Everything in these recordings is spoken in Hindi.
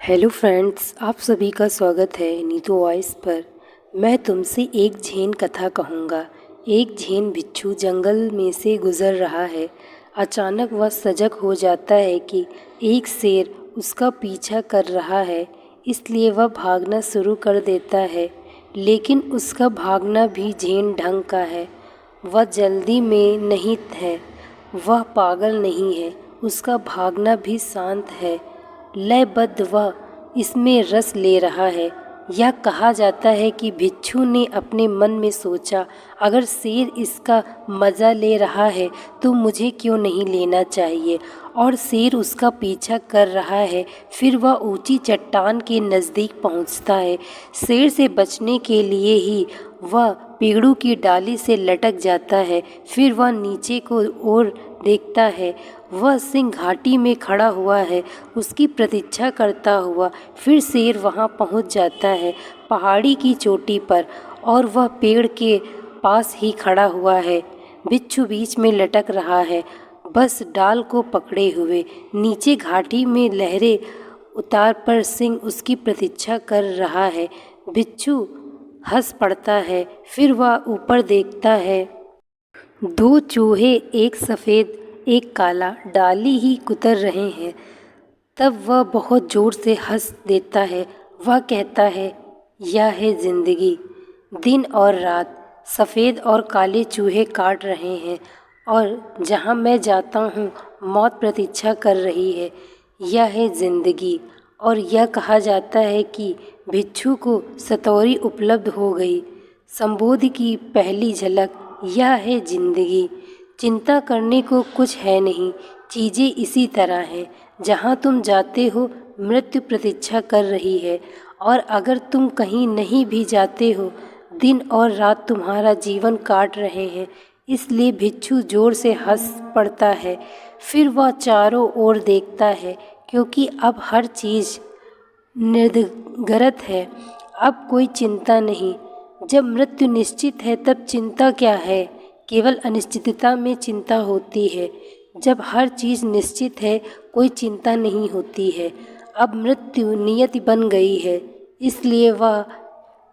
हेलो फ्रेंड्स, आप सभी का स्वागत है नीतू वॉइस पर। मैं तुमसे एक झेन कथा कहूँगा। एक झेन बिच्छू जंगल में से गुजर रहा है। अचानक वह सजग हो जाता है कि एक शेर उसका पीछा कर रहा है, इसलिए वह भागना शुरू कर देता है। लेकिन उसका भागना भी झेन ढंग का है। वह जल्दी में नहीं है, वह पागल नहीं है, उसका भागना भी शांत है, लयबद्ध। वह इसमें रस ले रहा है। यह कहा जाता है कि भिक्षु ने अपने मन में सोचा, अगर शेर इसका मज़ा ले रहा है तो मुझे क्यों नहीं लेना चाहिए। और शेर उसका पीछा कर रहा है। फिर वह ऊंची चट्टान के नज़दीक पहुंचता है। शेर से बचने के लिए ही वह पेड़ों की डाली से लटक जाता है। फिर वह नीचे को ओर देखता है। वह सिंह घाटी में खड़ा हुआ है, उसकी प्रतीक्षा करता हुआ। फिर शेर वहां पहुंच जाता है, पहाड़ी की चोटी पर, और वह पेड़ के पास ही खड़ा हुआ है। बिच्छू बीच में लटक रहा है, बस डाल को पकड़े हुए। नीचे घाटी में लहरें उतार पर सिंह उसकी प्रतीक्षा कर रहा है। बिच्छू हंस पड़ता है। फिर वह ऊपर देखता है। दो चूहे, एक सफ़ेद एक काला, डाली ही कुतर रहे हैं। तब वह बहुत ज़ोर से हंस देता है। वह कहता है, यह है ज़िंदगी। दिन और रात सफ़ेद और काले चूहे काट रहे हैं, और जहाँ मैं जाता हूँ मौत प्रतीक्षा कर रही है। यह है ज़िंदगी। और यह कहा जाता है कि भिक्षु को सतौरी उपलब्ध हो गई। संबोधि की पहली झलक, यह है ज़िंदगी। चिंता करने को कुछ है नहीं, चीज़ें इसी तरह हैं। जहाँ तुम जाते हो मृत्यु प्रतीक्षा कर रही है, और अगर तुम कहीं नहीं भी जाते हो, दिन और रात तुम्हारा जीवन काट रहे हैं। इसलिए भिक्षु जोर से हंस पड़ता है। फिर वह चारों ओर देखता है, क्योंकि अब हर चीज़ निर्गरत है। अब कोई चिंता नहीं। जब मृत्यु निश्चित है तब चिंता क्या है। केवल अनिश्चितता में चिंता होती है। जब हर चीज़ निश्चित है कोई चिंता नहीं होती है। अब मृत्यु नियति बन गई है, इसलिए वह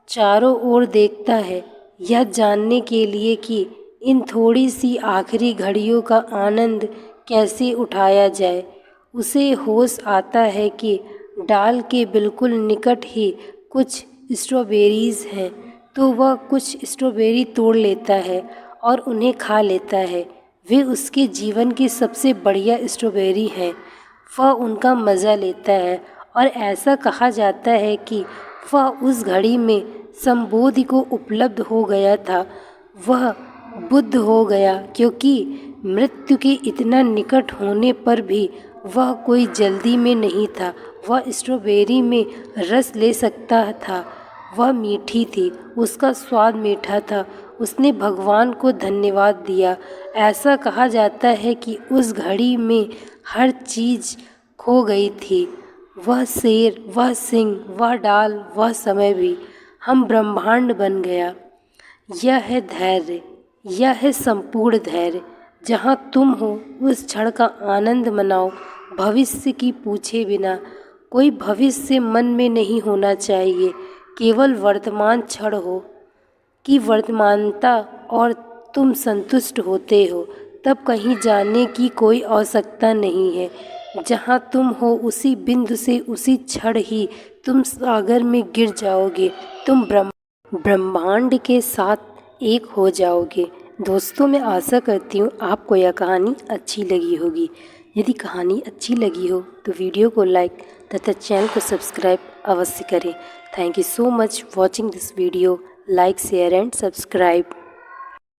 चारों ओर देखता है, यह जानने के लिए कि इन थोड़ी सी आखिरी घड़ियों का आनंद कैसे उठाया जाए। उसे होश आता है कि डाल के बिल्कुल निकट ही कुछ स्ट्रॉबेरीज़ हैं, तो वह कुछ स्ट्रॉबेरी तोड़ लेता है और उन्हें खा लेता है। वे उसके जीवन की सबसे बढ़िया स्ट्रॉबेरी हैं। वह उनका मज़ा लेता है, और ऐसा कहा जाता है कि वह उस घड़ी में संबोधि को उपलब्ध हो गया था। वह बुद्ध हो गया, क्योंकि मृत्यु के इतना निकट होने पर भी वह कोई जल्दी में नहीं था। वह स्ट्रॉबेरी में रस ले सकता था। वह मीठी थी, उसका स्वाद मीठा था। उसने भगवान को धन्यवाद दिया। ऐसा कहा जाता है कि उस घड़ी में हर चीज़ खो गई थी। वह शेर, वह सिंह, वह डाल, वह समय भी। हम ब्रह्मांड बन गया। यह है धैर्य, यह है संपूर्ण धैर्य। जहाँ तुम हो उस क्षण का आनंद मनाओ, भविष्य की पूछे बिना। कोई भविष्य मन में नहीं होना चाहिए, केवल वर्तमान क्षण हो कि वर्तमानता, और तुम संतुष्ट होते हो, तब कहीं जाने की कोई आवश्यकता नहीं है। जहाँ तुम हो उसी बिंदु से उसी क्षण ही तुम सागर में गिर जाओगे। तुम ब्रह्मांड के साथ एक हो जाओगे। दोस्तों, मैं आशा करती हूँ आपको यह कहानी अच्छी लगी होगी। यदि कहानी अच्छी लगी हो तो वीडियो को लाइक तथा चैनल को सब्सक्राइब अवश्य करें। Thank you so much watching this video. Like, share and subscribe.